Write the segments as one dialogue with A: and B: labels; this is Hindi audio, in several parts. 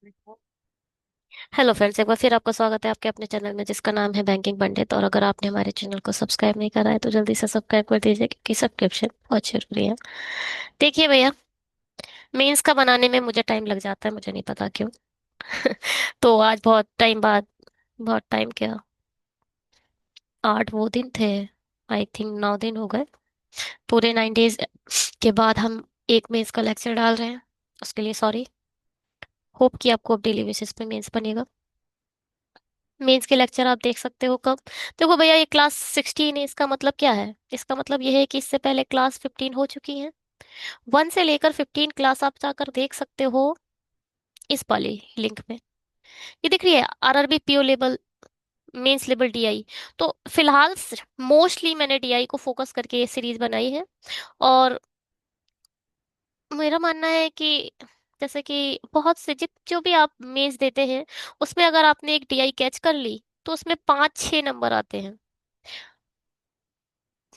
A: हेलो फ्रेंड्स, एक बार फिर आपका स्वागत है आपके अपने चैनल में जिसका नाम है बैंकिंग पंडित। और अगर आपने हमारे चैनल को सब्सक्राइब नहीं करा है तो जल्दी से सब्सक्राइब कर दीजिए क्योंकि सब्सक्रिप्शन बहुत जरूरी है। देखिए भैया, मेंस का बनाने में मुझे टाइम लग जाता है, मुझे नहीं पता क्यों। तो आज बहुत टाइम बाद, बहुत टाइम क्या, 8 वो दिन थे, आई थिंक 9 दिन हो गए, पूरे 9 डेज के बाद हम एक मेंस का लेक्चर डाल रहे हैं। उसके लिए सॉरी। होप कि आपको अब डेली बेसिस पे मेंस बनेगा। मेंस के लेक्चर आप देख सकते हो कब। देखो भैया, ये क्लास 16 है, इसका मतलब क्या है? इसका मतलब ये है कि इससे पहले क्लास 15 हो चुकी है। 1 से लेकर 15 क्लास आप जाकर देख सकते हो इस वाली लिंक में। ये दिख रही है, RRB PO level, mains level DI. तो फिलहाल मोस्टली मैंने डीआई को फोकस करके ये सीरीज बनाई है। और मेरा मानना है कि जैसे कि बहुत से जो भी आप मेंस देते हैं, उसमें अगर आपने एक डीआई कैच कर ली तो उसमें 5-6 नंबर आते हैं।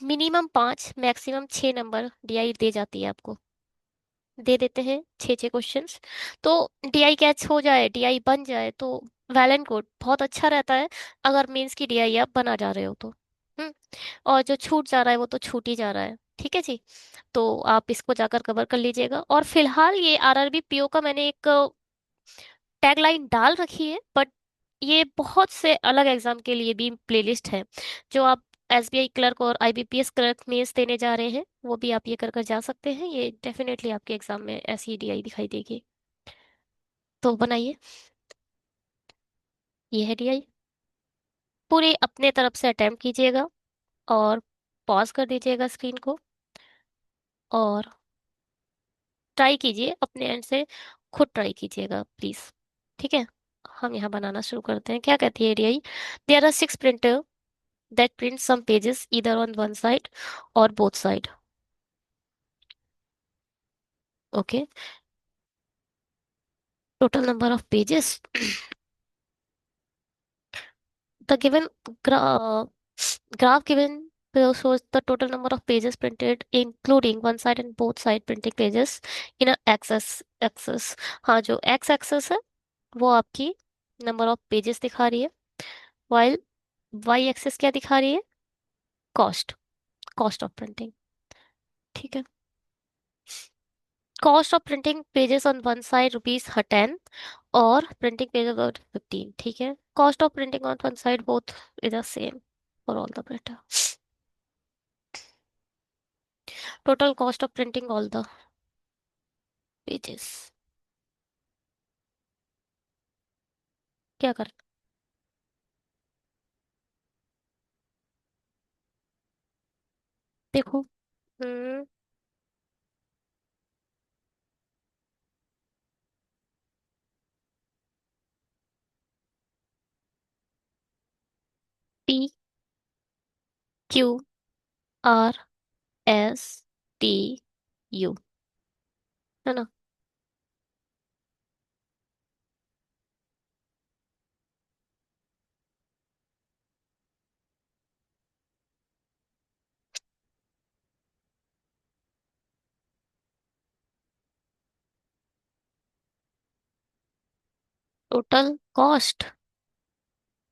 A: मिनिमम 5, मैक्सिमम 6 नंबर डीआई दे जाती है आपको। दे देते हैं 6-6 क्वेश्चंस। तो डीआई कैच हो जाए, डीआई बन जाए तो वेल एंड गुड, बहुत अच्छा रहता है। अगर मेंस की डीआई आप बना जा रहे हो तो। हम्म। और जो छूट जा रहा है वो तो छूट ही जा रहा है, ठीक है जी। तो आप इसको जाकर कवर कर लीजिएगा। और फिलहाल ये आरआरबी पीओ का मैंने एक टैगलाइन डाल रखी है, बट ये बहुत से अलग एग्जाम के लिए भी प्लेलिस्ट है। जो आप एसबीआई क्लर्क और आईबीपीएस क्लर्क मेंस देने जा रहे हैं वो भी आप ये कर कर जा सकते हैं। ये डेफिनेटली आपके एग्जाम में ऐसी डीआई दिखाई देगी। तो बनाइए, ये है डीआई। पूरी अपने तरफ से अटेम्प्ट कीजिएगा और पॉज कर दीजिएगा स्क्रीन को, और ट्राई कीजिए अपने एंड से, खुद ट्राई कीजिएगा प्लीज। ठीक है, हम यहाँ बनाना शुरू करते हैं। क्या कहती है DI? There are 6 printer that print some pages either on one side or both side. Okay. Total number of pages. The given gra- graph given below shows the total number of pages printed, including one side and both side printing pages in a axis. हाँ, जो x axis है वो आपकी नंबर ऑफ पेजेस दिखा रही है, while y axis क्या दिखा रही है? Cost, cost of printing. ठीक है। Cost of printing pages on one side rupees 10 और प्रिंटिंग पेज अबाउट 15। ठीक है, cost of printing on one side both is the same for all the printer. Total cost of printing all the pages. क्या कर, देखो। हम्म। P Q R S T U, है ना? टोटल कॉस्ट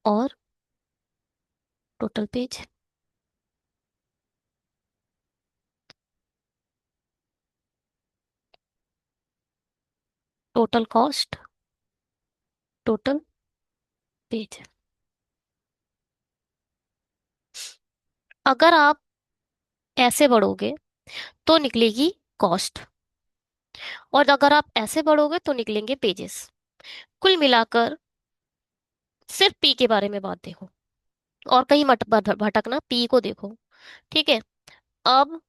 A: और total page. Total cost, total page. अगर आप ऐसे बढ़ोगे तो निकलेगी कॉस्ट, और अगर आप ऐसे बढ़ोगे तो निकलेंगे पेजेस। कुल मिलाकर सिर्फ पी के बारे में बात देखो, और कहीं मत भटकना, पी को देखो। ठीक है। अब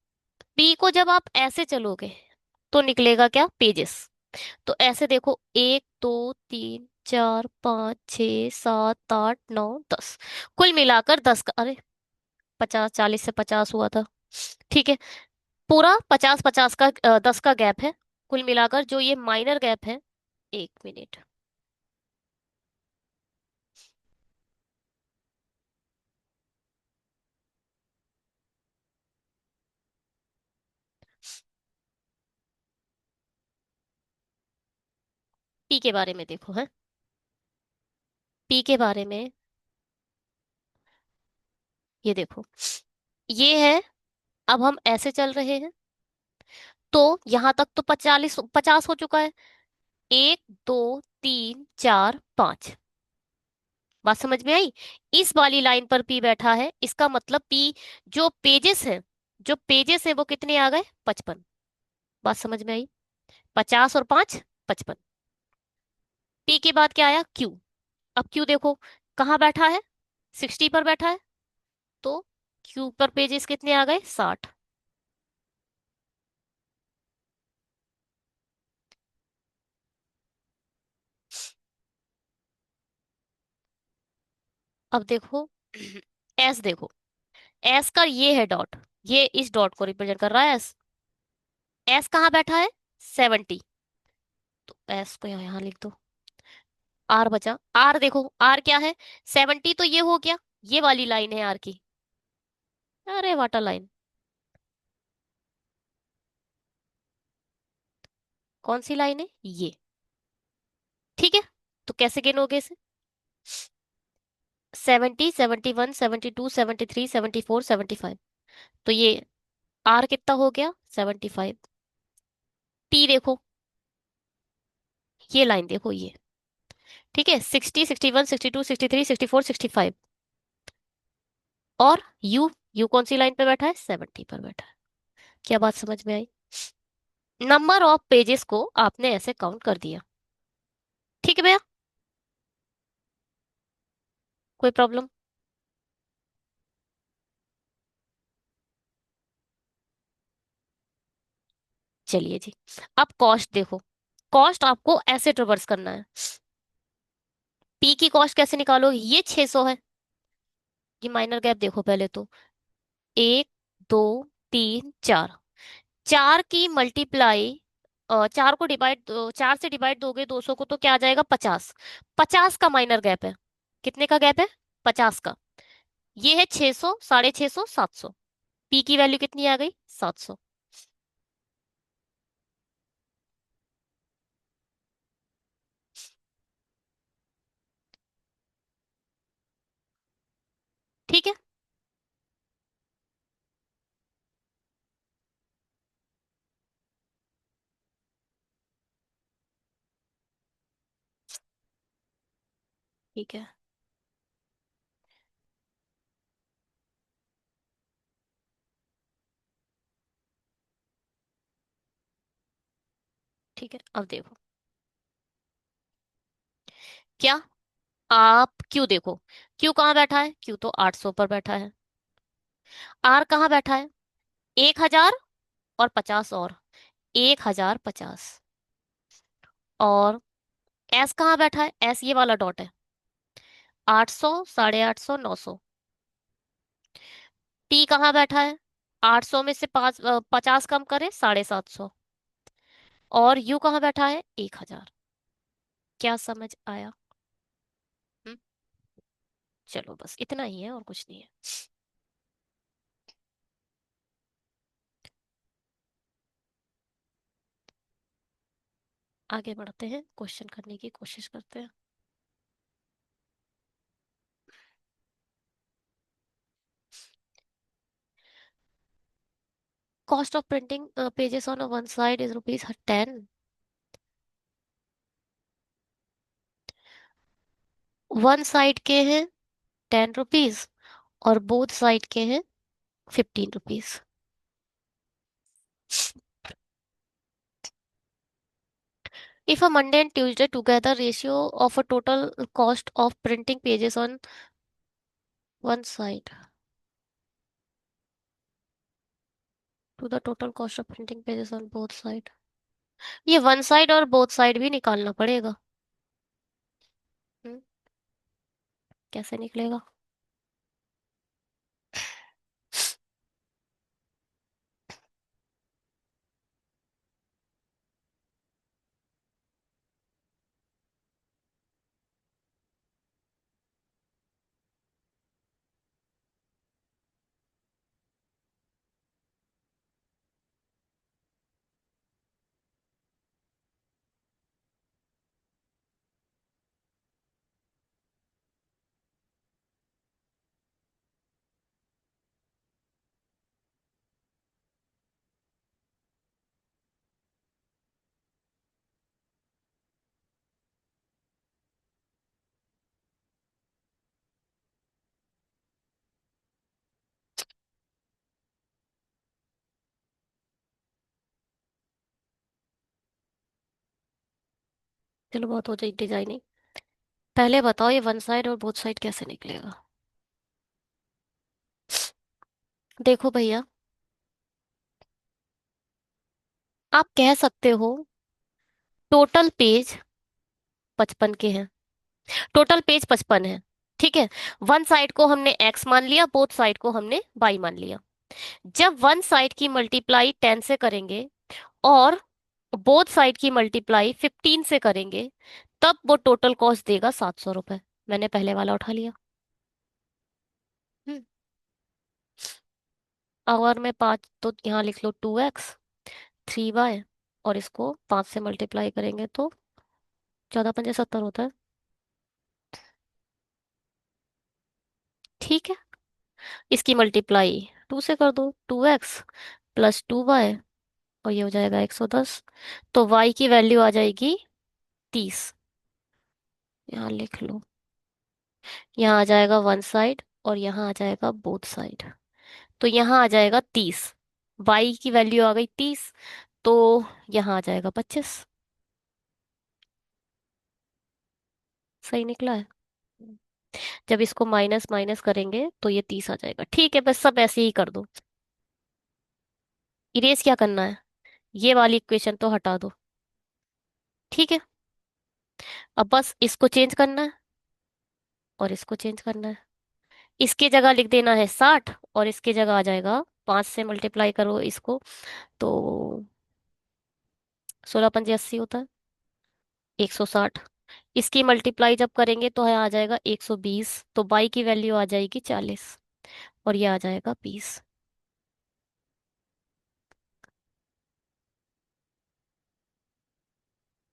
A: पी को जब आप ऐसे चलोगे तो निकलेगा क्या? पेजेस। तो ऐसे देखो, 1 2 3 4 5 6 7 8 9 10। कुल मिलाकर 10 का, अरे 50, 40 से 50 हुआ था। ठीक है, पूरा 50-50 का 10 का गैप है। कुल मिलाकर जो ये माइनर गैप है, 1 मिनट। पी के बारे में देखो है। पी के बारे में ये देखो, ये है। अब हम ऐसे चल रहे हैं, तो यहां तक तो 50 हो चुका है। एक, दो, तीन, चार, पांच। बात समझ में आई? इस वाली लाइन पर पी बैठा है, इसका मतलब पी जो पेजेस है, जो पेजेस है वो कितने आ गए? 55। बात समझ में आई? 50 और 5, 55। पी के बाद क्या आया? क्यू। अब क्यू देखो, कहाँ बैठा है? 60 पर बैठा है, तो क्यू पर पेजेस कितने आ गए? 60। अब देखो एस देखो, एस का ये है डॉट, ये इस डॉट को रिप्रेजेंट कर रहा है एस। एस कहाँ बैठा है? 70। तो एस को यहाँ लिख दो। आर बचा, आर देखो, आर क्या है? 70, तो ये हो गया, ये वाली लाइन है आर की। अरे वाटर लाइन। कौन सी लाइन है ये? ठीक है, तो कैसे गिनोगे इसे? 70, 71, 72, 73, 74, 75। तो ये आर कितना हो गया? 75। टी देखो, ये लाइन देखो ये। ठीक है, 60, 61, 62, 63, 64, 65। और यू, यू कौन सी लाइन पे बैठा है? 70 पर बैठा है। क्या बात समझ में आई? नंबर ऑफ पेजेस को आपने ऐसे काउंट कर दिया। ठीक है भैया, कोई प्रॉब्लम? चलिए जी, अब कॉस्ट देखो। कॉस्ट आपको ऐसे ट्रेवर्स करना है। पी की कॉस्ट कैसे निकालो? ये 600 है। ये माइनर गैप देखो पहले तो। एक, दो, तीन, चार। चार की मल्टीप्लाई, चार को डिवाइड, 4 से डिवाइड दोगे 200 को, तो क्या आ जाएगा? 50। 50 का माइनर गैप है। कितने का गैप है? 50 का। ये है 600, 650, 700। पी की वैल्यू कितनी आ गई? 700। ठीक है। ठीक है। ठीक है, अब देखो क्या, आप क्यू देखो। क्यू कहाँ बैठा है? क्यू तो 800 पर बैठा है। आर कहाँ बैठा है? 1000 और 50 और 1050। और एस कहाँ बैठा है? एस ये वाला डॉट है। 800, 850, 900। टी कहाँ बैठा है? 800 में से 50 कम करे, 750। और यू कहाँ बैठा है? 1000। क्या समझ आया? हम्म? चलो बस इतना ही है और कुछ नहीं है। आगे बढ़ते हैं, क्वेश्चन करने की कोशिश करते हैं। Cost of printing pages on one side is ₹10। One side के हैं ₹10, और बोथ साइड के हैं ₹15। If a Monday and Tuesday together ratio of a total cost of printing pages on one side to the total cost of printing pages on both side। ये वन साइड और बोथ साइड भी निकालना पड़ेगा। हम्म, कैसे निकलेगा? चलो बहुत हो जाए डिजाइनिंग। पहले बताओ ये वन साइड और बोथ साइड कैसे निकलेगा। देखो भैया, आप कह सकते हो टोटल पेज 55 के हैं। टोटल पेज 55 है। ठीक है। वन साइड को हमने एक्स मान लिया, बोथ साइड को हमने वाई मान लिया। जब वन साइड की मल्टीप्लाई 10 से करेंगे और बोथ साइड की मल्टीप्लाई 15 से करेंगे, तब वो टोटल कॉस्ट देगा 700 रुपये। मैंने पहले वाला उठा लिया। हम्म। अगर मैं पाँच तो यहाँ लिख लो 2x 3y, और इसको 5 से मल्टीप्लाई करेंगे तो 14×5 = 70 होता है। ठीक है। इसकी मल्टीप्लाई 2 से कर दो, 2x प्लस 2y, और ये हो जाएगा 110। तो y की वैल्यू आ जाएगी 30। यहाँ लिख लो। यहाँ आ जाएगा वन साइड और यहाँ आ जाएगा बोथ साइड। तो यहाँ आ जाएगा 30। y की वैल्यू आ गई 30। तो यहाँ आ जाएगा 25। सही निकला है। जब इसको माइनस माइनस करेंगे तो ये 30 आ जाएगा। ठीक है, बस सब ऐसे ही कर दो। इरेज क्या करना है, ये वाली इक्वेशन तो हटा दो। ठीक है। अब बस इसको चेंज करना है और इसको चेंज करना है। इसके जगह लिख देना है 60, और इसके जगह आ जाएगा 5 से मल्टीप्लाई करो इसको तो 16×5 = 80 होता है, 160। इसकी मल्टीप्लाई जब करेंगे तो यहाँ आ जाएगा 120। तो बाई की वैल्यू आ जाएगी 40, और ये आ जाएगा 20।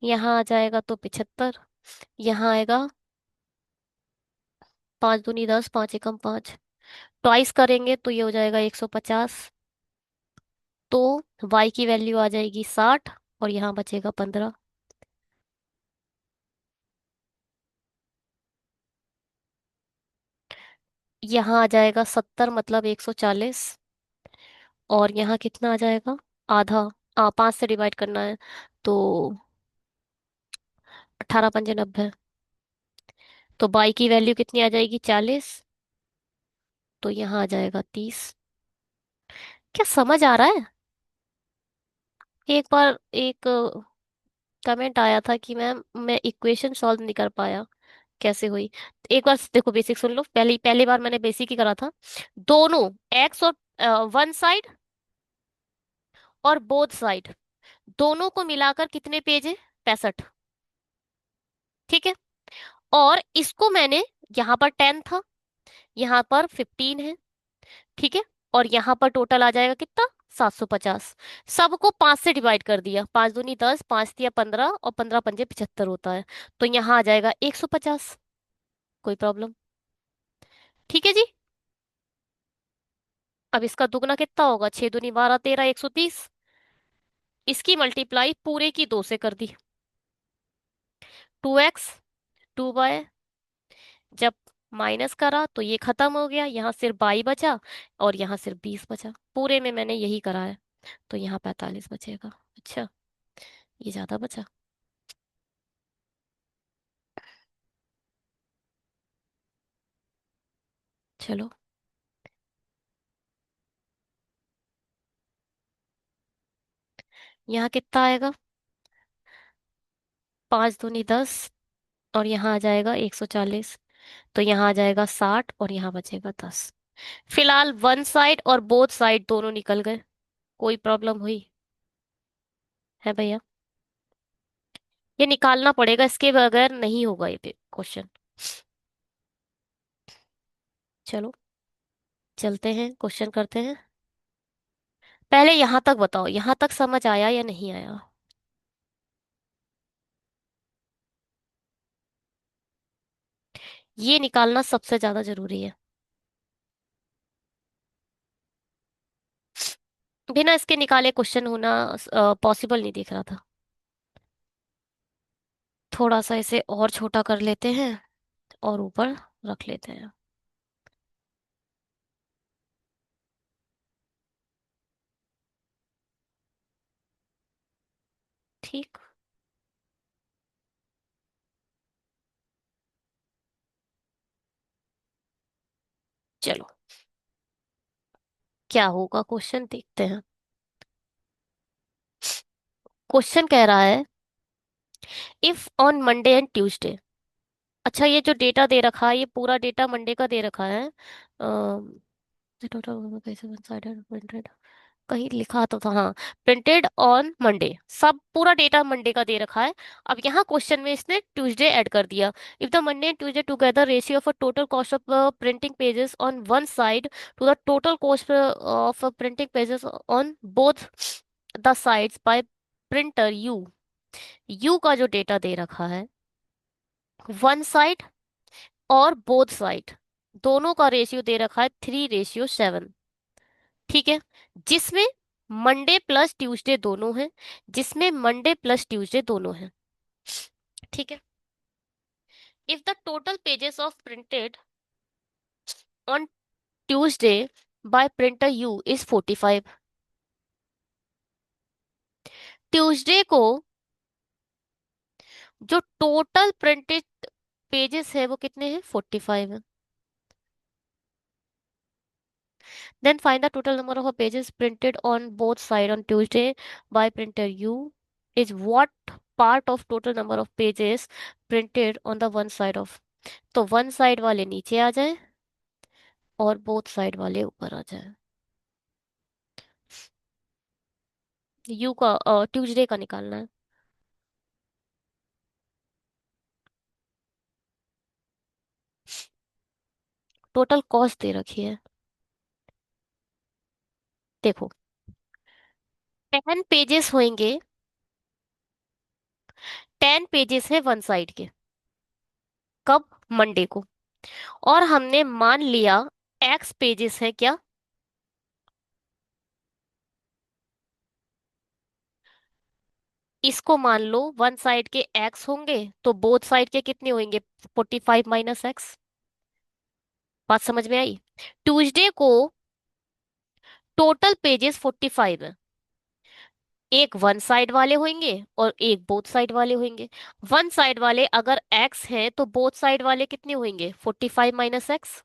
A: यहाँ आ जाएगा तो 75। यहाँ आएगा 5×2 = 10, 5×1 = 5। ट्वाइस करेंगे तो ये हो जाएगा 150। तो y की वैल्यू आ जाएगी 60, और यहाँ बचेगा 15। यहाँ आ जाएगा 70 मतलब 140। और यहाँ कितना आ जाएगा, आधा। 5 से डिवाइड करना है तो 18×5 = 90। तो y की वैल्यू कितनी आ जाएगी, 40। तो यहाँ आ जाएगा 30। क्या समझ आ रहा है। एक बार एक कमेंट आया था कि मैम मैं इक्वेशन सॉल्व नहीं कर पाया, कैसे हुई। तो एक बार देखो, बेसिक सुन लो। पहली पहली बार मैंने बेसिक ही करा था। दोनों एक्स और वन साइड और बोथ साइड, दोनों को मिलाकर कितने पेज है, 65। ठीक है। और इसको मैंने, यहाँ पर 10 था, यहाँ पर 15 है। ठीक है। और यहाँ पर टोटल आ जाएगा कितना, 750। सबको 5 से डिवाइड कर दिया, 5×2 = 10, 5×3 = 15, और 15×5 = 75 होता है। तो यहाँ आ जाएगा 150। कोई प्रॉब्लम। ठीक है जी। अब इसका दुगना कितना होगा, 6×2 = 12, 13, 130। इसकी मल्टीप्लाई पूरे की 2 से कर दी, 2x 2y। जब माइनस करा तो ये खत्म हो गया, यहाँ सिर्फ 22 बचा, और यहाँ सिर्फ 20 बचा। पूरे में मैंने यही करा है। तो यहाँ 45 बचेगा। अच्छा, ये ज्यादा बचा। चलो। यहाँ कितना आएगा, 5×2 = 10, और यहाँ आ जाएगा 140। तो यहाँ आ जाएगा 60, और यहाँ बचेगा 10। फिलहाल वन साइड और बोथ साइड दोनों निकल गए। कोई प्रॉब्लम हुई है भैया। ये निकालना पड़ेगा, इसके बगैर नहीं होगा ये क्वेश्चन। चलो, चलते हैं क्वेश्चन करते हैं। पहले यहां तक बताओ, यहां तक समझ आया या नहीं आया। ये निकालना सबसे ज्यादा जरूरी है। बिना इसके निकाले क्वेश्चन होना पॉसिबल नहीं दिख रहा था। थोड़ा सा इसे और छोटा कर लेते हैं और ऊपर रख लेते हैं। ठीक। चलो, क्या होगा क्वेश्चन देखते हैं। क्वेश्चन कह रहा है, if on Monday and Tuesday. अच्छा, ये जो डेटा दे रखा है, ये पूरा डेटा मंडे का दे रखा है। टोटल कैसे वन साइडेड प्रिंटेड, कहीं लिखा तो था, हाँ। प्रिंटेड ऑन मंडे, सब पूरा डेटा मंडे का दे रखा है। अब यहाँ क्वेश्चन में इसने ट्यूसडे ऐड कर दिया। If the Monday and Tuesday together ratio of a total cost of printing pages on one side to the total cost of printing pages on both the sides by printer U. U का जो डेटा दे रखा है, वन साइड और बोथ साइड दोनों का रेशियो दे रखा है 3:7। ठीक है, जिसमें मंडे प्लस ट्यूसडे दोनों हैं, जिसमें मंडे प्लस ट्यूसडे दोनों हैं। ठीक है, if the total pages of printed on Tuesday by printer U is 45। Tuesday को जो टोटल प्रिंटेड पेजेस है वो कितने हैं, 45 है। Then find the total number of pages printed on both side on Tuesday by printer U is what part of total number of pages printed on the one side of. तो वन साइड वाले नीचे आ जाए और बोथ साइड वाले ऊपर आ जाए। यू का ट्यूसडे का निकालना है। टोटल कॉस्ट दे रखी है, देखो। 10 पेजेस होंगे, 10 पेजेस है वन साइड के, कब, मंडे को। और हमने मान लिया एक्स पेजेस है क्या, इसको मान लो वन साइड के एक्स होंगे, तो बोथ साइड के कितने होंगे, 45 - एक्स। बात समझ में आई। ट्यूसडे को टोटल पेजेस 45 है, एक वन साइड वाले होंगे और एक बोथ साइड वाले होंगे। वन साइड वाले अगर एक्स हैं तो बोथ साइड वाले कितने होंगे, 45 - एक्स।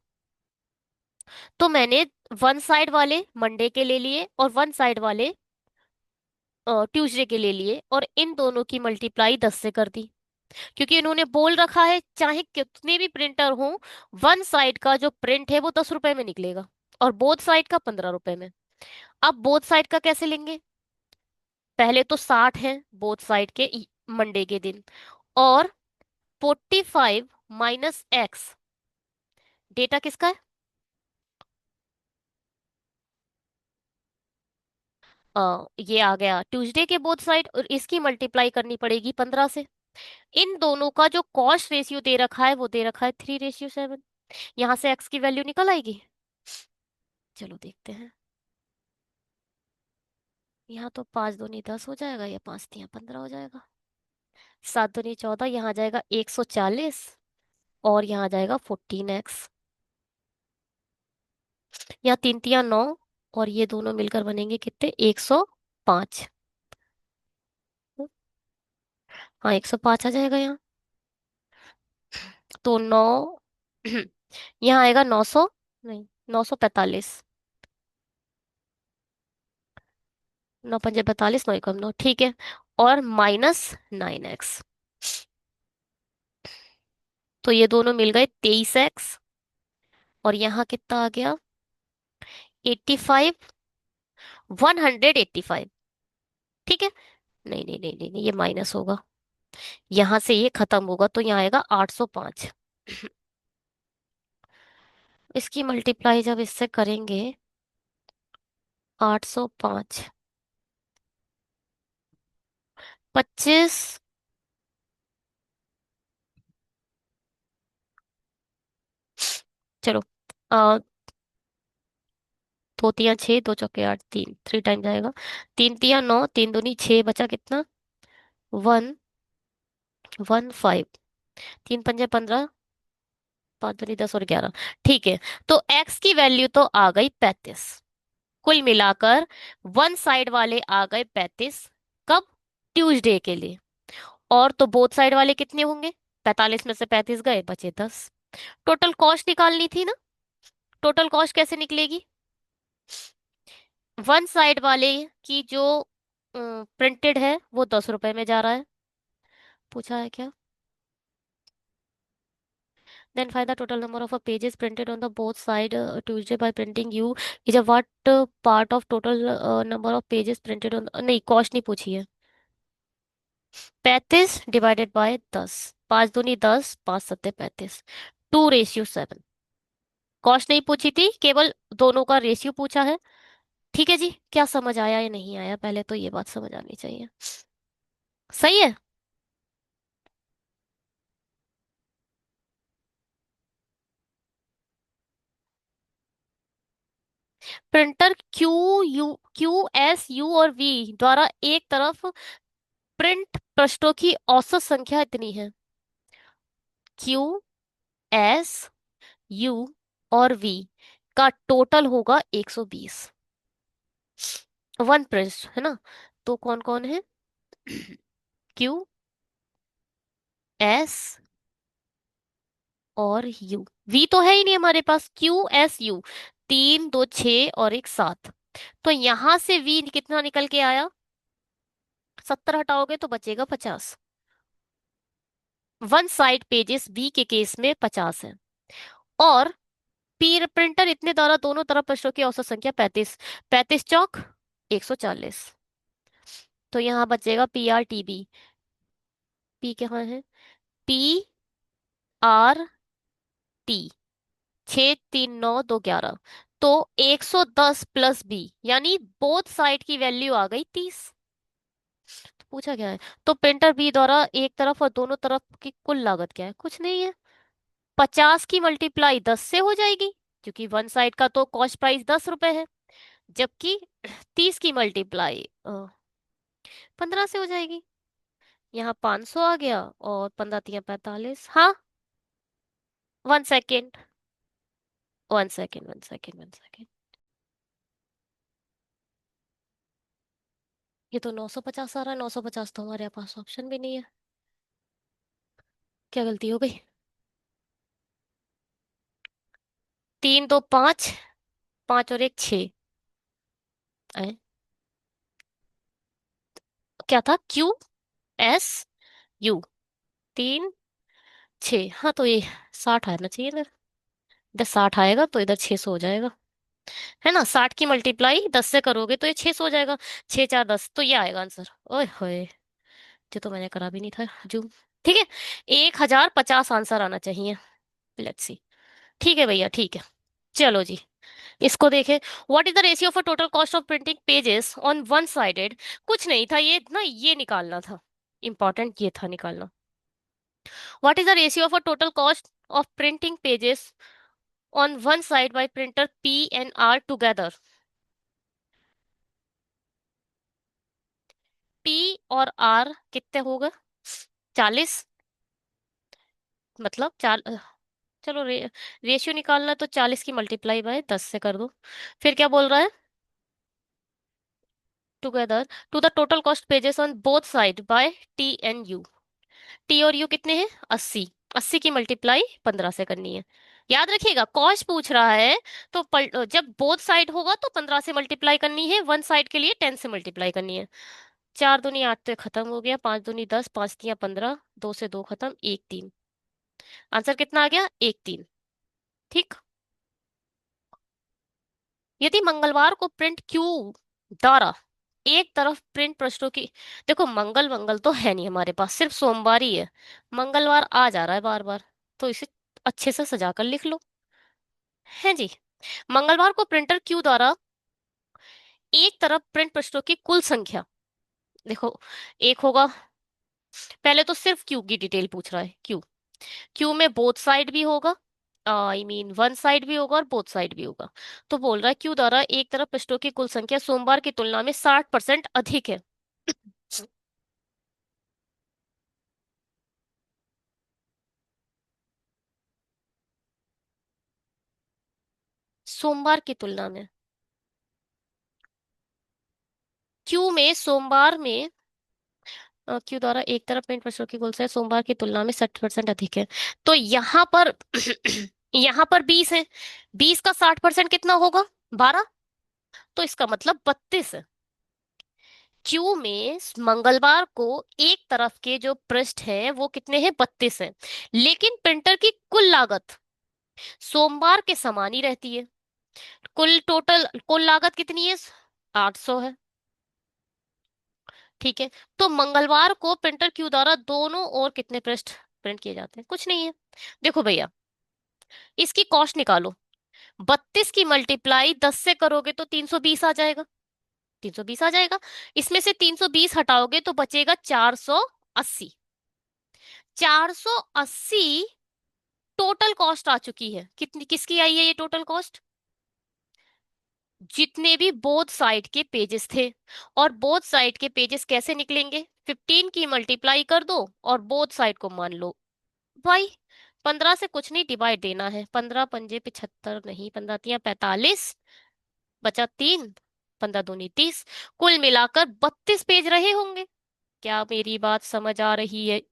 A: तो मैंने वन साइड वाले मंडे के ले लिए और वन साइड वाले ट्यूसडे के ले लिए, और इन दोनों की मल्टीप्लाई 10 से कर दी। क्योंकि इन्होंने बोल रखा है चाहे कितने भी प्रिंटर हो, वन साइड का जो प्रिंट है वो 10 रुपए में निकलेगा और बोथ साइड का 15 रुपए में। अब बोथ साइड का कैसे लेंगे, पहले तो 60 है बोथ साइड के मंडे के दिन, और 45 - एक्स डेटा किसका है, ये आ गया ट्यूसडे के बोथ साइड, और इसकी मल्टीप्लाई करनी पड़ेगी 15 से। इन दोनों का जो कॉस्ट रेशियो दे रखा है वो दे रखा है 3:7। यहां से एक्स की वैल्यू निकल आएगी। चलो देखते हैं। यहाँ तो 5 दूनी 10 हो जाएगा, या 5 तिया 15 हो जाएगा। 7 दूनी 14, यहाँ आ जाएगा 140, और यहाँ आ जाएगा 14 एक्स। यहाँ 3 तिया 9, और ये दोनों मिलकर बनेंगे कितने, 105। हाँ, 105 आ जाएगा यहाँ। तो 9 यहाँ आएगा 900, नहीं, 945। 9 × 5 = 45, 9 × 9, ठीक है। और -9 एक्स, तो ये दोनों मिल गए 23 एक्स। और यहाँ कितना आ गया, 85, 185। ठीक है, नहीं नहीं नहीं नहीं नहीं, ये माइनस होगा, यहां से ये खत्म होगा, तो यहाँ आएगा 805। इसकी मल्टीप्लाई जब इससे करेंगे, 805, 25, चलो, आ, 2 तिया 6, 2 चौके 8, 3, 3 टाइम जाएगा। 3 तिया 9, 3 दूनी 6, बचा कितना, 115। 3 पंजे 15, 5 दूनी 10 और 11। ठीक है, तो एक्स की वैल्यू तो आ गई 35। कुल मिलाकर वन साइड वाले आ गए 35, कब, ट्यूसडे के लिए। और तो बोथ साइड वाले कितने होंगे, 45 में से 35 गए, बचे 10। टोटल कॉस्ट निकालनी थी ना, टोटल कॉस्ट कैसे निकलेगी? वन साइड वाले की जो प्रिंटेड है वो 10 रुपए में जा रहा है, पूछा है क्या? Then find the total number of pages printed on the both side Tuesday by printing you is a what part of total number of pages printed on नहीं कॉस्ट नहीं पूछी है। 35 डिवाइडेड बाय 10, 5 दूनी 10, 5 सत्ते 35, 2:7। कॉस्ट नहीं पूछी थी, केवल दोनों का रेशियो पूछा है। ठीक है जी, क्या समझ आया या नहीं आया, पहले तो ये बात समझ आनी चाहिए। सही है। प्रिंटर क्यू एस यू और वी द्वारा एक तरफ प्रिंट पृष्ठों की औसत संख्या इतनी है। क्यू एस यू और वी का टोटल होगा 120। वन पृष्ठ है ना, तो कौन कौन है? क्यू एस और यू। वी तो है ही नहीं हमारे पास। क्यू एस यू, 3 2 6 और 1 7। तो यहां से वी कितना निकल के आया? 70 हटाओगे तो बचेगा 50। वन साइड पेजेस बी के केस में 50 है। और पी प्रिंटर इतने द्वारा दोनों तरफ पृष्ठों की औसत संख्या 35। 35 चौक 140। तो यहाँ बचेगा PRTB। पी कहाँ है? PRT, 6 3 9 2 11। तो 110 + B, यानी बोथ साइड की वैल्यू आ गई 30। तो पूछा क्या है? तो प्रिंटर बी द्वारा एक तरफ और दोनों तरफ की कुल लागत क्या है? कुछ नहीं है। 50 की मल्टीप्लाई 10 से हो जाएगी, क्योंकि वन साइड का तो कॉस्ट प्राइस 10 रुपए है। जबकि 30 की मल्टीप्लाई 15 से हो जाएगी। यहाँ 500 आ गया, और 15 3 45। हाँ, 1 सेकेंड, 1 सेकेंड, 1 सेकेंड, 1 सेकेंड। ये तो 950 आ रहा है। 950 तो हमारे पास ऑप्शन भी नहीं है। क्या गलती हो गई? 3 2 5, 5 और 1 6। क्या था? QSU, 3 6। हाँ, तो ये 60 आना चाहिए इधर। इधर 60 आएगा तो इधर 600 हो जाएगा। है ना, 60 की मल्टीप्लाई 10 से करोगे तो ये 600 हो जाएगा। 6 4 10, तो ये आएगा आंसर। ओए होए, ये तो मैंने करा भी नहीं था जूम। ठीक है, 1050 आंसर आना चाहिए। Let's see. ठीक है भैया, ठीक है। चलो जी, इसको देखें। What is the ratio of total cost of printing pages on one sided? कुछ नहीं था ये ना, ये निकालना था। इंपॉर्टेंट ये था निकालना। What is the ratio of total cost of printing pages on one side by printer P and R together? P और R कितने होगा? 40। मतलब चलो रेशियो निकालना है तो 40 की मल्टीप्लाई बाय 10 से कर दो। फिर क्या बोल रहा है? Together to the total cost pages on both side by T and U। T और यू कितने हैं? 80। 80 की मल्टीप्लाई 15 से करनी है। याद रखिएगा, कॉस्ट पूछ रहा है तो जब बोथ साइड होगा तो 15 से मल्टीप्लाई करनी है, वन साइड के लिए 10 से मल्टीप्लाई करनी है। 4 दूनी 8 तो खत्म हो गया, 5 दूनी 10, 5 तियां 15, 2 से 2 खत्म, 1 3। आंसर कितना आ गया? 1 3। ठीक। यदि मंगलवार को प्रिंट क्यू द्वारा एक तरफ प्रिंट पृष्ठों की, देखो मंगल मंगल तो है नहीं हमारे पास, सिर्फ सोमवार ही है। मंगलवार आ जा रहा है बार बार, तो इसे अच्छे से सजा कर लिख लो। है जी। मंगलवार को प्रिंटर क्यू द्वारा एक तरफ प्रिंट पृष्ठों की कुल संख्या, देखो एक होगा। पहले तो सिर्फ क्यू की डिटेल पूछ रहा है। क्यू, क्यू में बोथ साइड भी होगा, वन साइड भी होगा और बोथ साइड भी होगा। तो बोल रहा है क्यू द्वारा एक तरफ पृष्ठों की कुल संख्या सोमवार की तुलना में 60% अधिक है। सोमवार की तुलना में, क्यू में सोमवार में क्यू द्वारा एक तरफ पेंट पृष्ठों की कुल संख्या सोमवार की तुलना में 60% अधिक है। तो यहाँ पर यहाँ पर 20 है। 20 का 60% कितना होगा? 12। तो इसका मतलब 32 है। क्यू में मंगलवार को एक तरफ के जो पृष्ठ हैं वो कितने हैं? 32 हैं। लेकिन प्रिंटर की कुल लागत सोमवार के समान ही रहती है। कुल लागत कितनी है? 800 है। ठीक है। तो मंगलवार को प्रिंटर क्यू द्वारा दोनों ओर कितने पृष्ठ प्रिंट किए जाते हैं? कुछ नहीं है। देखो भैया, इसकी कॉस्ट निकालो। 32 की मल्टीप्लाई 10 से करोगे तो 320 आ जाएगा। 320 आ जाएगा। इसमें से 320 हटाओगे तो बचेगा 480। 480 टोटल कॉस्ट आ चुकी है। कितनी किसकी आई है ये टोटल कॉस्ट? जितने भी बोथ साइड के पेजेस थे। और बोथ साइड के पेजेस कैसे निकलेंगे? 15 की मल्टीप्लाई कर दो और बोथ साइड को मान लो। भाई, 15 से कुछ नहीं डिवाइड देना है। 15 पंजे 75 नहीं, 15 तिया 45, बचा 3, 15 दूनी 30। कुल मिलाकर 32 पेज रहे होंगे। क्या मेरी बात समझ आ रही है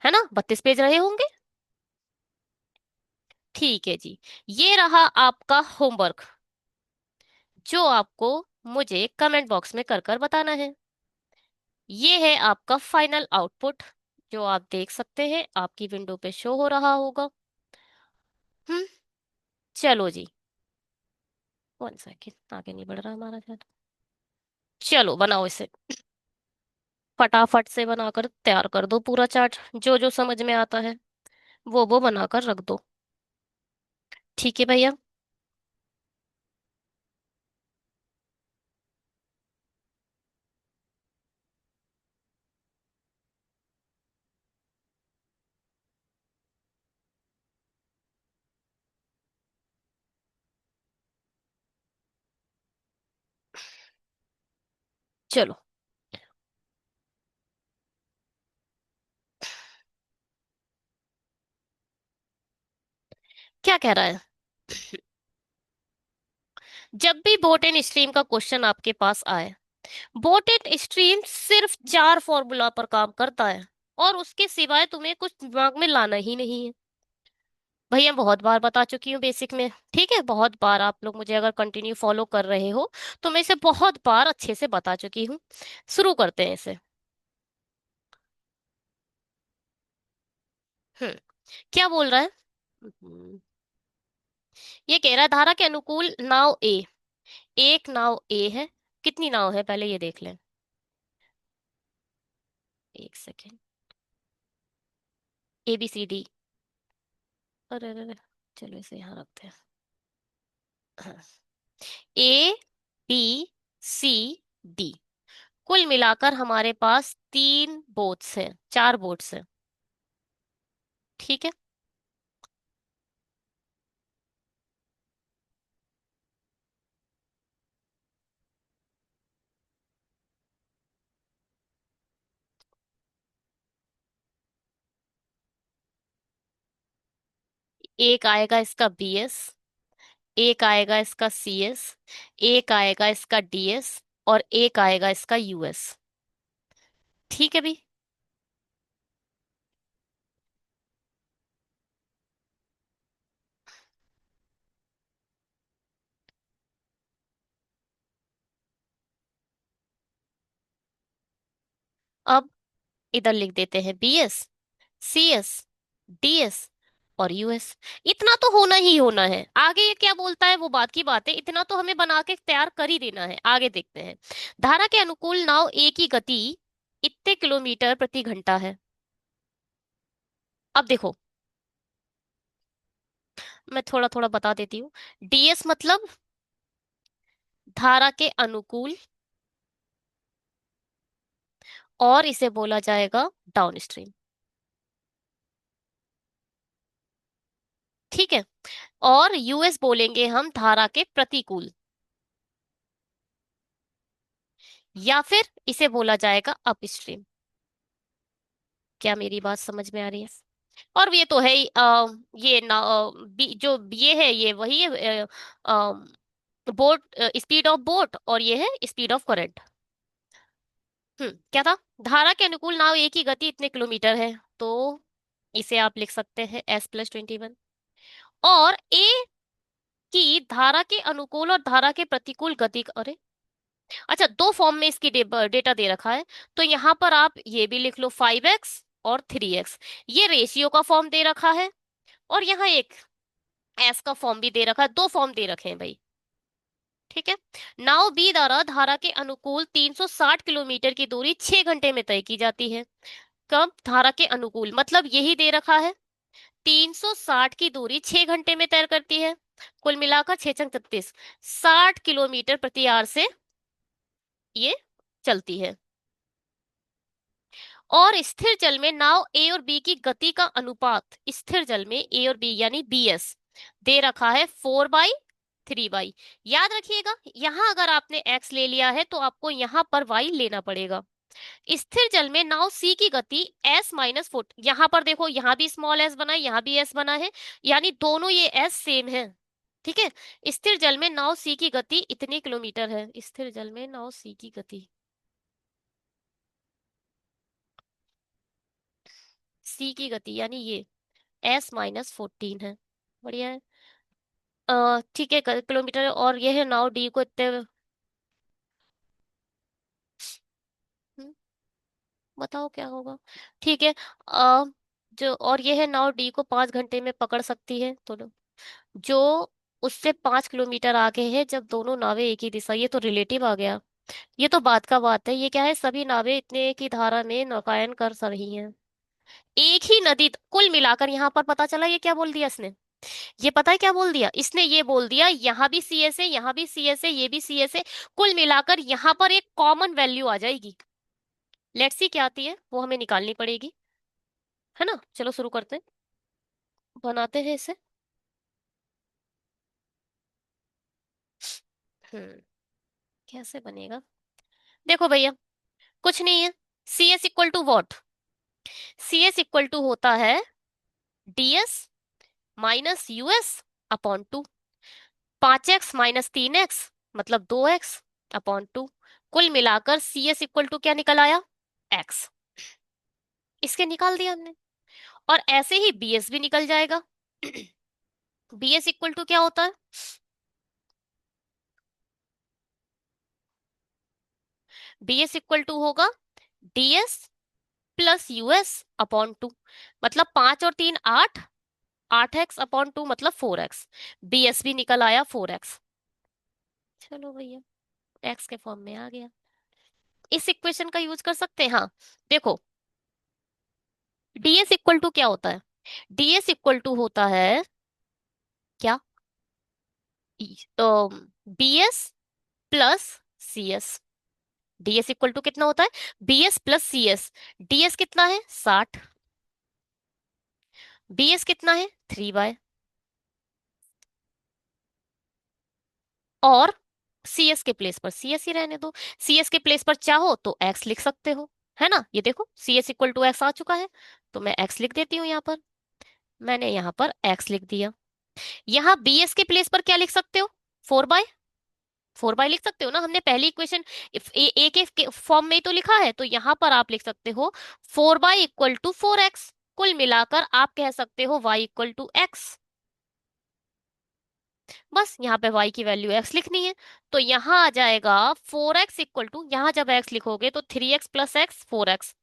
A: ना? 32 पेज रहे होंगे। ठीक है जी। ये रहा आपका होमवर्क, जो आपको मुझे कमेंट बॉक्स में कर कर बताना है। ये है आपका फाइनल आउटपुट, जो आप देख सकते हैं, आपकी विंडो पे शो हो रहा होगा। हम्म। चलो जी। 1 सेकेंड, आगे नहीं बढ़ रहा हमारा चैट। चलो बनाओ इसे। फटाफट से बनाकर तैयार कर दो पूरा चार्ट। जो जो समझ में आता है वो बनाकर रख दो। ठीक है भैया। चलो। क्या कह रहा है? जब भी बोट एंड स्ट्रीम का क्वेश्चन आपके पास आए, बोट एंड स्ट्रीम सिर्फ 4 फॉर्मूला पर काम करता है, और उसके सिवाय तुम्हें कुछ दिमाग में लाना ही नहीं है। भैया बहुत बार बता चुकी हूँ बेसिक में। ठीक है, बहुत बार। आप लोग मुझे अगर कंटिन्यू फॉलो कर रहे हो तो मैं इसे बहुत बार अच्छे से बता चुकी हूँ। शुरू करते हैं इसे। हम्म। क्या बोल रहा है? हम्म, ये कह रहा है धारा के अनुकूल नाव ए। एक नाव ए है। कितनी नाव है पहले ये देख लें। 1 सेकेंड। ABCD। अरे अरे अरे, चलो इसे यहाँ रखते हैं। हाँ। ABCD। कुल मिलाकर हमारे पास 3 बोट्स हैं, 4 बोट्स हैं। ठीक है। एक आएगा इसका BS, एक आएगा इसका CS, एक आएगा इसका DS, और एक आएगा इसका US। ठीक है भी। अब इधर लिख देते हैं BS, CS, DS और US। इतना तो होना ही होना है। आगे ये क्या बोलता है वो बात की बात है, इतना तो हमें बना के तैयार कर ही देना है। आगे देखते हैं। धारा के अनुकूल नाव A की गति इतने किलोमीटर प्रति घंटा है। अब देखो, मैं थोड़ा थोड़ा बता देती हूँ। DS मतलब धारा के अनुकूल, और इसे बोला जाएगा डाउन स्ट्रीम। ठीक है। और US बोलेंगे हम धारा के प्रतिकूल, या फिर इसे बोला जाएगा अप स्ट्रीम। क्या मेरी बात समझ में आ रही है? और ये तो है ही, ये ना जो ये है ये वही है। बोट स्पीड ऑफ बोट, और ये है स्पीड ऑफ करंट। क्या था? धारा के अनुकूल नाव एक ही गति इतने किलोमीटर है, तो इसे आप लिख सकते हैं S+21। और ए की धारा के अनुकूल और धारा के प्रतिकूल गति, अरे अच्छा, दो फॉर्म में इसकी डेटा दे रखा है। तो यहाँ पर आप ये भी लिख लो 5x और 3x, ये रेशियो का फॉर्म दे रखा है। और यहाँ एक एस का फॉर्म भी दे रखा है, दो फॉर्म दे रखे हैं भाई। ठीक है। नाव बी द्वारा धारा के अनुकूल 360 किलोमीटर की दूरी 6 घंटे में तय की जाती है। कब धारा के अनुकूल, मतलब यही दे रखा है। 360 की दूरी 6 घंटे में तय करती है। कुल मिलाकर 6 छंग 36, 60 किलोमीटर प्रति आवर से ये चलती है। और स्थिर जल में नाव ए और बी की गति का अनुपात, स्थिर जल में ए और बी यानी बीएस दे रखा है 4/3। याद रखिएगा, यहां अगर आपने एक्स ले लिया है तो आपको यहां पर वाई लेना पड़ेगा। स्थिर जल में नाव सी की गति S-4, यहां पर देखो, यहां भी स्मॉल एस बना है, यहां भी एस बना है, यानी दोनों ये एस सेम है। ठीक है। स्थिर जल में नाव सी की गति इतने किलोमीटर है, स्थिर जल में नाव सी की गति, सी की गति यानी ये S-14 है। बढ़िया है। ठीक है, किलोमीटर। और ये है नाव डी को इतने, हम्म, बताओ क्या होगा। ठीक है। अ, जो और ये है नाव डी को 5 घंटे में पकड़ सकती है, तो जो उससे 5 किलोमीटर आगे है, जब दोनों नावें एक ही दिशा, ये तो रिलेटिव आ गया। ये तो बात का बात है, ये क्या है, सभी नावें इतने की धारा में नौकायन कर रही हैं। एक ही नदी, कुल मिलाकर यहाँ पर पता चला ये क्या बोल दिया इसने। ये पता है क्या बोल दिया इसने, ये बोल दिया यहाँ भी सी एस है, यहाँ भी सी एस है, ये भी सी एस है। कुल मिलाकर यहाँ पर एक कॉमन वैल्यू आ जाएगी। लेट्स सी क्या आती है, वो हमें निकालनी पड़ेगी, है ना। चलो शुरू करते हैं, बनाते हैं इसे। हम्म कैसे बनेगा, देखो भैया, कुछ नहीं है। C S equal to what, C S equal to होता है DS minus US upon 2। 5x - 3x मतलब 2x अपॉन 2। कुल मिलाकर सी एस इक्वल टू क्या निकल आया, एक्स। इसके निकाल दिया हमने। और ऐसे ही बी एस भी निकल जाएगा। बी एस इक्वल टू क्या होता है, बी एस इक्वल टू होगा डीएस प्लस यूएस अपॉन 2। मतलब 5 और 3 8, 8x अपॉन 2 मतलब 4x। बी एस भी निकल आया 4x। चलो भैया, एक्स के फॉर्म में आ गया। इस इक्वेशन का यूज कर सकते हैं, हाँ। देखो, डीएस इक्वल टू क्या होता है, डीएस इक्वल टू होता है क्या, BS plus C S. DS equal to कितना होता है, BS plus C S. DS कितना है 60, बीएस कितना है 3y, और सीएस के प्लेस पर सीएस ही रहने दो। सीएस के प्लेस पर चाहो तो एक्स लिख सकते हो, है ना। ये देखो सीएस इक्वल टू एक्स आ चुका है, तो मैं एक्स लिख देती हूँ यहाँ पर। मैंने यहाँ पर एक्स लिख दिया। यहाँ बीएस के प्लेस पर क्या लिख सकते हो, 4/4 लिख सकते हो ना, हमने पहली इक्वेशन ए के फॉर्म में ही तो लिखा है, तो यहाँ पर आप लिख सकते हो 4/= 4x। कुल मिलाकर आप कह सकते हो y=x। बस यहाँ पे y की वैल्यू x लिखनी है, तो यहाँ आ जाएगा 4x=, यहाँ जब x लिखोगे तो 3x + x 4x।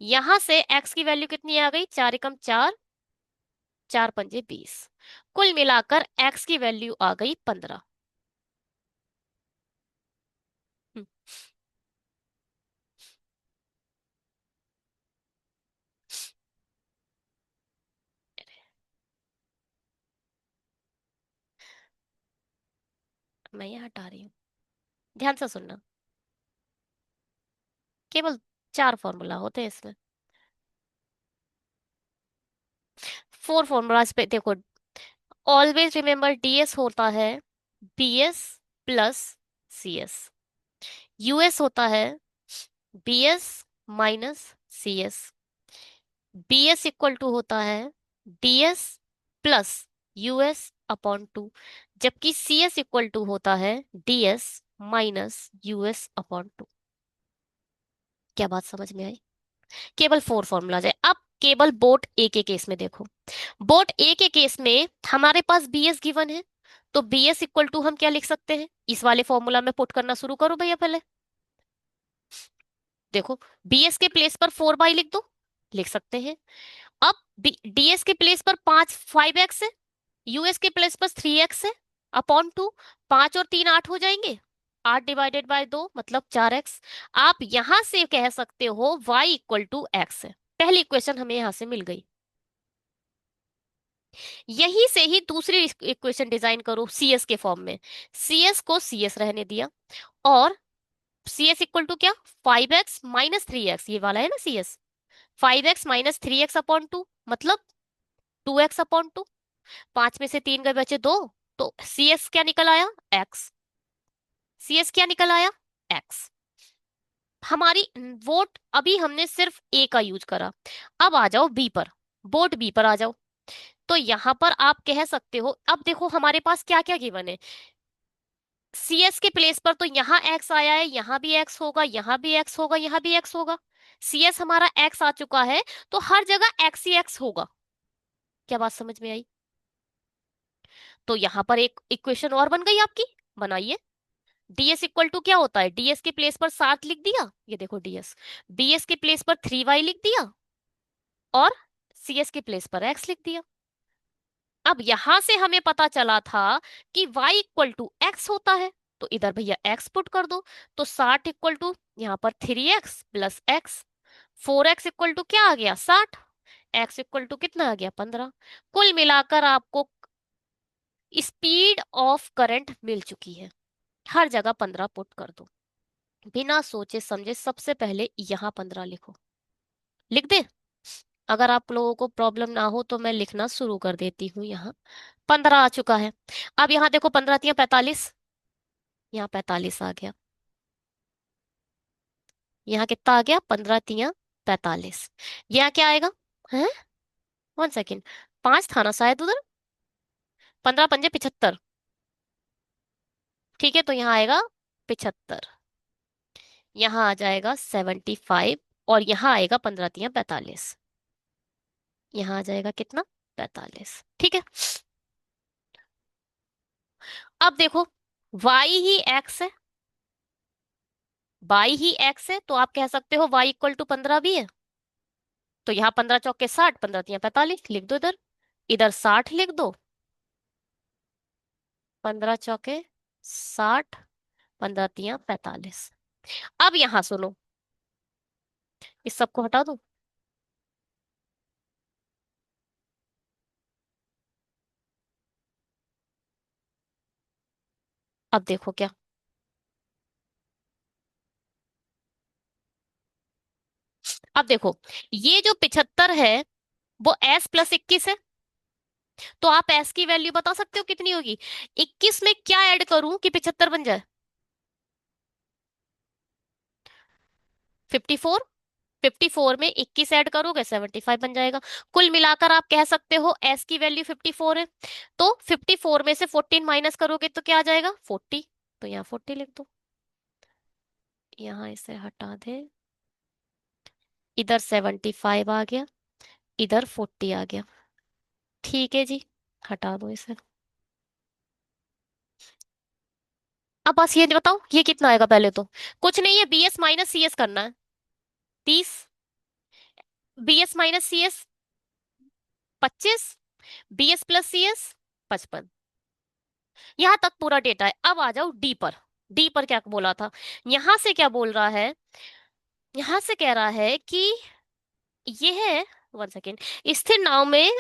A: यहाँ से x की वैल्यू कितनी आ गई, 4 × 4, 4×5 = 20। कुल मिलाकर x की वैल्यू आ गई 15। हम्म, मैं ये हटा रही हूँ, ध्यान से सुनना। केवल 4 फॉर्मूला होते हैं इसमें, 4 फॉर्मूलाज पे देखो। ऑलवेज रिमेम्बर डीएस होता है बीएस प्लस सीएस, यूएस होता है BS minus CS, BS equal to होता है डीएस प्लस यूएस अपॉन 2, जबकि सीएस इक्वल टू होता है डीएस माइनस यूएस अपॉन 2। क्या बात समझ में आई, केवल 4 फॉर्मूलाज है। अब केवल बोट ए के केस में देखो। बोट ए के केस में हमारे पास बी एस गिवन है, तो बी एस इक्वल टू हम क्या लिख सकते हैं, इस वाले फॉर्मूला में पुट करना शुरू करो भैया पहले। देखो, बी एस के प्लेस पर 4 बाई लिख दो, लिख सकते हैं। अब डी एस के प्लेस पर 5x है, यूएस के प्लेस पर 3x है, अपॉन 2। 5 और 3 8 हो जाएंगे, 8 डिवाइडेड बाय 2 मतलब 4x। आप यहां से कह सकते हो y इक्वल टू एक्स है। पहली इक्वेशन हमें यहां से मिल गई। यहीं से ही दूसरी इक्वेशन डिजाइन करो सी एस के फॉर्म में। सी एस को सी एस रहने दिया, और सी एस इक्वल टू क्या, 5x - 3x, ये वाला है ना C S. 5x - 3x upon 2 मतलब 2x अपॉन 2। 5 में से 3 गए, बचे 2, तो सी एस क्या निकल आया, एक्स। सी एस क्या निकल आया, एक्स। हमारी वोट अभी हमने सिर्फ ए का यूज करा। अब आ जाओ बी पर, वोट बी पर आ जाओ। तो यहां पर आप कह सकते हो, अब देखो हमारे पास क्या क्या गिवन है। सी एस के प्लेस पर तो यहाँ एक्स आया है, यहाँ भी एक्स होगा, यहाँ भी एक्स होगा, यहाँ भी एक्स होगा। सी एस हमारा एक्स आ चुका है, तो हर जगह एक्स ही एक्स होगा। क्या बात समझ में आई? तो यहाँ पर एक इक्वेशन और बन गई आपकी, बनाइए। डीएस इक्वल टू क्या होता है, डीएस के प्लेस पर 7 लिख दिया, ये देखो डीएस। बीएस के प्लेस पर 3y लिख दिया, और सीएस के प्लेस पर x लिख दिया। अब यहां से हमें पता चला था कि y इक्वल टू एक्स होता है, तो इधर भैया x पुट कर दो। तो 60 इक्वल टू यहाँ पर 3x plus x. 4x equal to क्या आ गया, 60। x इक्वल टू कितना आ गया, 15। कुल मिलाकर आपको स्पीड ऑफ करंट मिल चुकी है। हर जगह 15 पुट कर दो, बिना सोचे समझे सबसे पहले यहाँ 15 लिखो। लिख दे, अगर आप लोगों को प्रॉब्लम ना हो तो मैं लिखना शुरू कर देती हूँ। यहाँ 15 आ चुका है। अब यहाँ देखो, 15 × 3 = 45, यहाँ 45 आ गया। यहाँ कितना आ गया, 15 × 3 = 45। यहाँ क्या आएगा, है 1 सेकेंड, 5 था ना शायद उधर, 15 × 5 = 75। ठीक है, तो यहाँ आएगा 75, यहाँ आ जाएगा 75, और यहाँ आएगा 15 × 3 = 45। यहाँ आ जाएगा कितना, 45। ठीक है। अब देखो, y ही x है, y ही x है, तो आप कह सकते हो y इक्वल टू 15 भी है। तो यहाँ 15 × 4 = 60, 15 × 3 = 45 लिख दो इधर। इधर 60 लिख दो, 15 × 4 = 60, 15 × 3 = 45। अब यहाँ सुनो, इस सबको हटा दो। अब देखो क्या, अब देखो, ये जो 75 है वो s + 21 है। तो आप s की वैल्यू बता सकते हो कितनी होगी। 21 में क्या ऐड करूं कि 75 बन जाए, 54। 54 में 21 ऐड करोगे 75 बन जाएगा। कुल मिलाकर आप कह सकते हो s की वैल्यू 54 है। तो 54 में से 14 माइनस करोगे तो क्या आ जाएगा, 40। तो यहाँ 40 लिख दो, यहाँ इसे हटा दे। इधर 75 आ गया, इधर 40 आ गया। ठीक है जी, हटा दो इसे। अब बस ये बताओ ये कितना आएगा, पहले तो कुछ नहीं है, bs - cs करना है। 30, bs - cs 25, bs + cs 55। यहां तक पूरा डेटा है। अब आ जाओ डी पर। डी पर क्या बोला था, यहां से क्या बोल रहा है, यहां से कह रहा है कि यह 1 सेकेंड, स्थिर नाव में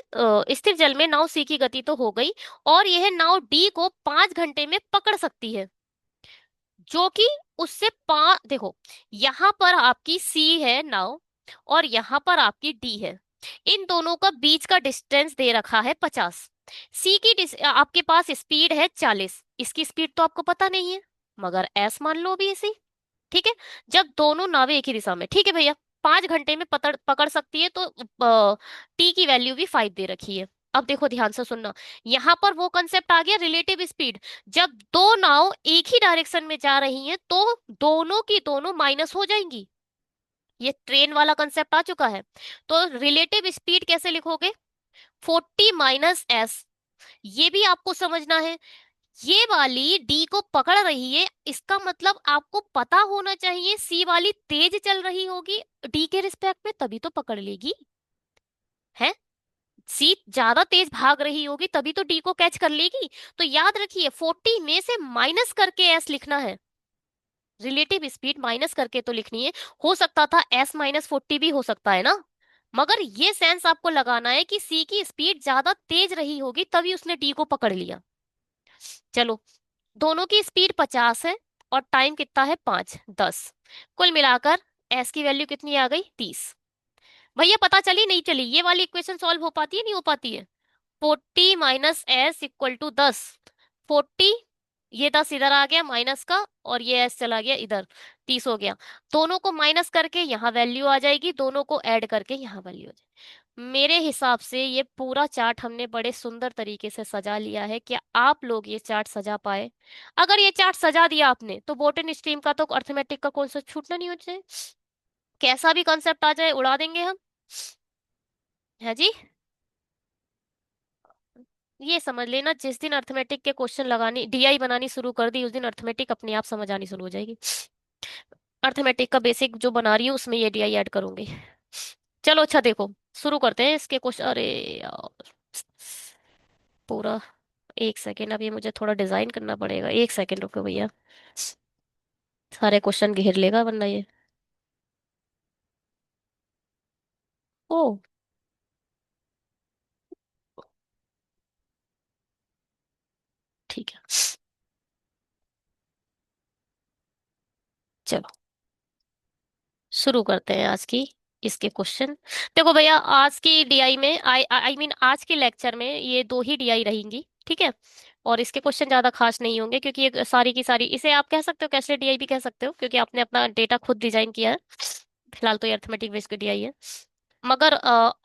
A: स्थिर जल में नाव सी की गति तो हो गई, और यह नाव डी को 5 घंटे में पकड़ सकती है, जो कि उससे देखो, यहां पर आपकी सी है नाव, और यहां पर आपकी डी है। इन दोनों का बीच का डिस्टेंस दे रखा है 50। सी की आपके पास स्पीड है 40, इसकी स्पीड तो आपको पता नहीं है, मगर एस मान लो भी इसी। ठीक है, जब दोनों नावें एक ही दिशा में, ठीक है भैया, 5 घंटे में पकड़ पकड़ सकती है, तो टी की वैल्यू भी 5 दे रखी है। अब देखो ध्यान से सुनना, यहां पर वो कंसेप्ट आ गया रिलेटिव स्पीड। जब दो नाव एक ही डायरेक्शन में जा रही हैं तो दोनों की दोनों माइनस हो जाएंगी। ये ट्रेन वाला कंसेप्ट आ चुका है। तो रिलेटिव स्पीड कैसे लिखोगे? 40 - s। ये भी आपको समझना है। ये वाली डी को पकड़ रही है, इसका मतलब आपको पता होना चाहिए सी वाली तेज चल रही होगी डी के रिस्पेक्ट में, तभी तो पकड़ लेगी। है, सी ज्यादा तेज भाग रही होगी तभी तो डी को कैच कर लेगी। तो याद रखिए 40 में से माइनस करके एस लिखना है। रिलेटिव स्पीड माइनस करके तो लिखनी है। हो सकता था S - 40 भी हो सकता है ना, मगर ये सेंस आपको लगाना है कि सी की स्पीड ज्यादा तेज रही होगी तभी उसने डी को पकड़ लिया। चलो, दोनों की स्पीड 50 है और टाइम कितना है 5 10। कुल मिलाकर एस की वैल्यू कितनी आ गई 30। भैया पता चली नहीं चली, ये वाली इक्वेशन सॉल्व हो पाती है नहीं हो पाती है? 40 - s = 10। 40, ये 10 इधर आ गया माइनस का, और ये एस चला गया इधर, 30 हो गया। दोनों को माइनस करके यहाँ वैल्यू आ जाएगी, दोनों को ऐड करके यहाँ वैल्यू आ जाएगी। मेरे हिसाब से ये पूरा चार्ट हमने बड़े सुंदर तरीके से सजा लिया है। क्या आप लोग ये चार्ट सजा पाए? अगर ये चार्ट सजा दिया आपने तो बोटन स्ट्रीम का तो अर्थमेटिक का कॉन्सेप्ट छूटना नहीं हो चाहिए। कैसा भी कॉन्सेप्ट आ जाए उड़ा देंगे हम। है जी। ये समझ लेना, जिस दिन अर्थमेटिक के क्वेश्चन लगानी डीआई बनानी शुरू कर दी, उस दिन अर्थमेटिक अपने आप समझ आनी शुरू हो जाएगी। अर्थमेटिक का बेसिक जो बना रही हूँ उसमें ये डीआई ऐड करूंगी। चलो अच्छा देखो, शुरू करते हैं इसके क्वेश्चन। अरे यार, पूरा 1 सेकेंड, अब ये मुझे थोड़ा डिजाइन करना पड़ेगा। 1 सेकेंड रुको भैया, सारे क्वेश्चन घेर लेगा वरना ये। ओ, ठीक है, चलो शुरू करते हैं आज की इसके क्वेश्चन। देखो भैया, आज की डीआई में आई मीन आज के लेक्चर में ये दो ही डीआई रहेंगी, ठीक है। और इसके क्वेश्चन ज्यादा खास नहीं होंगे, क्योंकि ये सारी की सारी, इसे आप कह सकते हो कैसे डीआई भी कह सकते हो, क्योंकि आपने अपना डेटा खुद डिजाइन किया है। फिलहाल तो ये अर्थमेटिक बेस्ड की डीआई है। मगर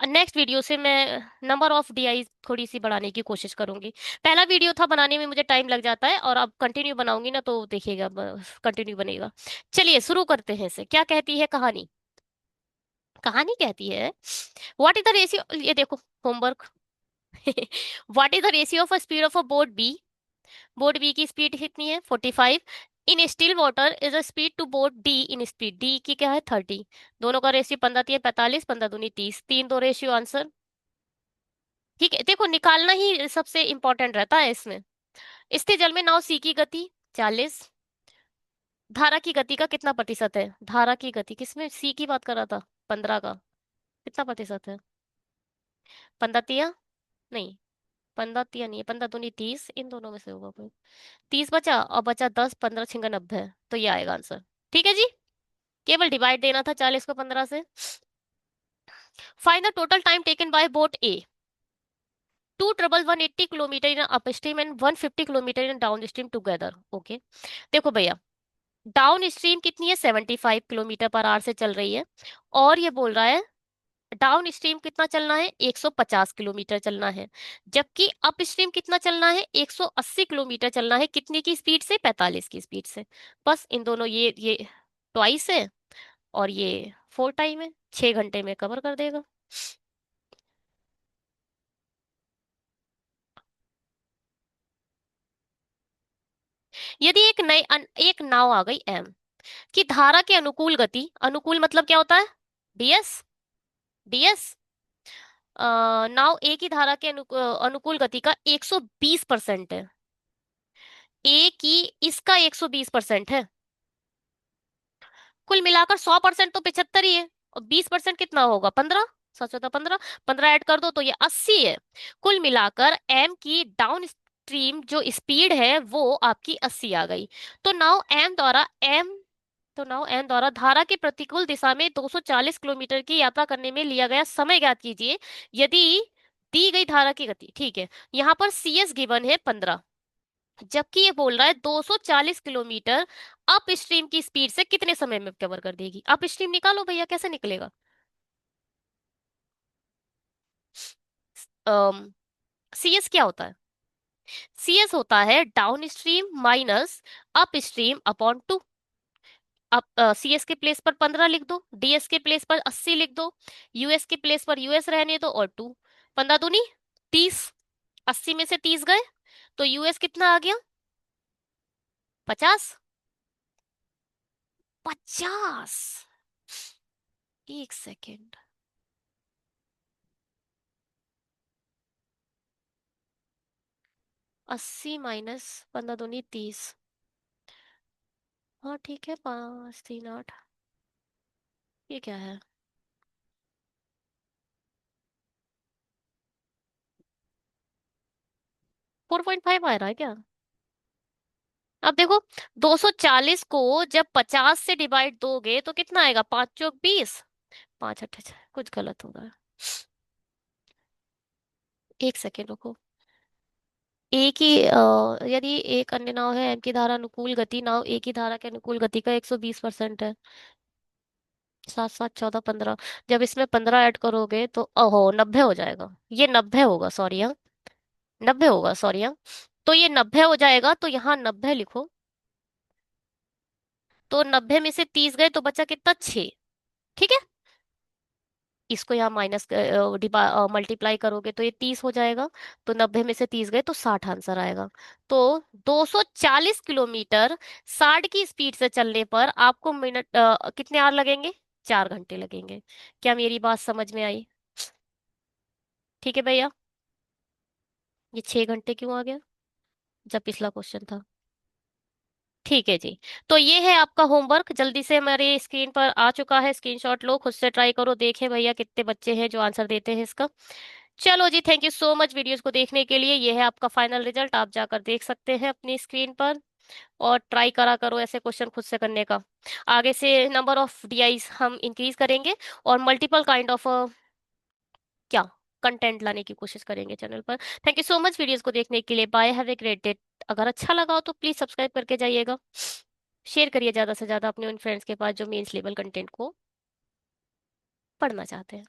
A: नेक्स्ट वीडियो से मैं नंबर ऑफ डीआई थोड़ी सी बढ़ाने की कोशिश करूंगी। पहला वीडियो था बनाने में मुझे टाइम लग जाता है, और अब कंटिन्यू बनाऊंगी ना तो देखिएगा कंटिन्यू बनेगा। चलिए शुरू करते हैं इसे। क्या कहती है कहानी? कहानी कहती है, व्हाट इज द रेशियो, ये देखो homework. What is the ratio of a speed of a boat B? Boat B की स्पीड कितनी है 45। In still water is a speed to boat D in speed, D की क्या है 30। दोनों का रेशियो 15 - 3 = 45, 15 - 2 = 30, 3 2 रेशियो आंसर। ठीक है, देखो निकालना ही सबसे इंपॉर्टेंट रहता है इसमें। स्थिर जल में नाव सी की गति 40। धारा की गति का कितना प्रतिशत है? धारा की गति किसमें, सी की बात कर रहा था, 15 का कितना प्रतिशत है? 15 नहीं, 15 नहीं है, 15 - 2 = 30, इन दोनों में से होगा कोई। 30 बचा और बचा 10, 15 × 6 = 90, तो ये आएगा आंसर। ठीक है जी, केवल डिवाइड देना था 40 को 15 से। Find the total time taken by boat A to travel 180 kilometre in upstream and 150 kilometre in downstream together. Okay, देखो भैया, डाउन स्ट्रीम कितनी है 75 किलोमीटर पर आवर से चल रही है, और ये बोल रहा है डाउन स्ट्रीम कितना चलना है 150 किलोमीटर चलना है, जबकि अप स्ट्रीम कितना चलना है 180 किलोमीटर चलना है। कितने की स्पीड से? 45 की स्पीड से। बस इन दोनों, ये ट्वाइस है और ये 4 टाइम है, 6 घंटे में कवर कर देगा। यदि एक नाव आ गई एम की धारा के अनुकूल गति, अनुकूल मतलब क्या होता है? डीएस। डीएस, नाव ए की धारा के अनुकूल गति का 120% है। ए की इसका 120% है। कुल मिलाकर 100% तो 75 ही है, और 20% कितना होगा 15। सच होता 15, 15 ऐड कर दो तो ये 80 है। कुल मिलाकर एम की डाउन स्ट्रीम जो स्पीड है वो आपकी 80 आ गई। तो नाउ एम तो नाउ एम द्वारा धारा के प्रतिकूल दिशा में 240 किलोमीटर की यात्रा करने में लिया गया समय ज्ञात कीजिए यदि दी गई धारा की गति। ठीक है, यहाँ पर सी एस गिवन है 15, जबकि ये बोल रहा है 240 किलोमीटर अप स्ट्रीम की स्पीड से कितने समय में कवर कर देगी। अप स्ट्रीम निकालो भैया, कैसे निकलेगा? सीएस क्या होता है? सीएस होता है down stream minus up stream upon 2। अब CS के प्लेस पर 15 लिख दो, DS के प्लेस पर 80 लिख दो, US के प्लेस पर US रहने दो और 2। 15 दूनी 30। 80 में से 30 गए तो US कितना आ गया? 50। 50। एक सेकेंड। 80 माइनस 15 दूनी 30। हाँ ठीक है, 5 3 8। ये क्या है? 4.5 आ रहा है क्या? अब देखो, 240 को जब 50 से डिवाइड दोगे तो कितना आएगा? 5 चौक 20। 5 8 कुछ गलत हो रहा है। एक सेकेंड रुको। एक ही यदि एक अन्य नाव है, एम की धारा अनुकूल गति, नाव एक ही धारा के अनुकूल गति का 120% है। 7 7 14 15। जब इसमें 15 ऐड करोगे तो ओहो 90 हो जाएगा। ये 90 होगा, सॉरी हाँ। 90 होगा, सॉरी हाँ। तो ये 90 हो जाएगा, तो यहाँ 90 लिखो। तो 90 में से 30 गए तो बचा कितना? 6। ठीक है। इसको यहाँ माइनस मल्टीप्लाई करोगे तो ये 30 हो जाएगा। तो 90 में से 30 गए तो 60 आंसर आएगा। तो 240 किलोमीटर 60 की स्पीड से चलने पर आपको कितने आवर लगेंगे? 4 घंटे लगेंगे। क्या मेरी बात समझ में आई? ठीक है भैया। ये 6 घंटे क्यों आ गया जब पिछला क्वेश्चन था? ठीक है जी। तो ये है आपका होमवर्क, जल्दी से हमारे स्क्रीन पर आ चुका है, स्क्रीनशॉट लो, खुद से ट्राई करो, देखें भैया कितने बच्चे हैं जो आंसर देते हैं इसका। चलो जी, thank you so much videos को देखने के लिए। ये है आपका फाइनल रिजल्ट, आप जाकर देख सकते हैं अपनी स्क्रीन पर। और ट्राई करा करो ऐसे क्वेश्चन खुद से करने का। आगे से नंबर ऑफ DIs हम इंक्रीज करेंगे और मल्टीपल काइंड ऑफ क्या कंटेंट लाने की कोशिश करेंगे चैनल पर। Thank you so much videos को देखने के लिए। Bye, have a great day. अगर अच्छा लगा हो तो प्लीज सब्सक्राइब करके जाइएगा। शेयर करिए ज्यादा से ज्यादा अपने उन फ्रेंड्स के पास जो मेंस लेवल कंटेंट को पढ़ना चाहते हैं।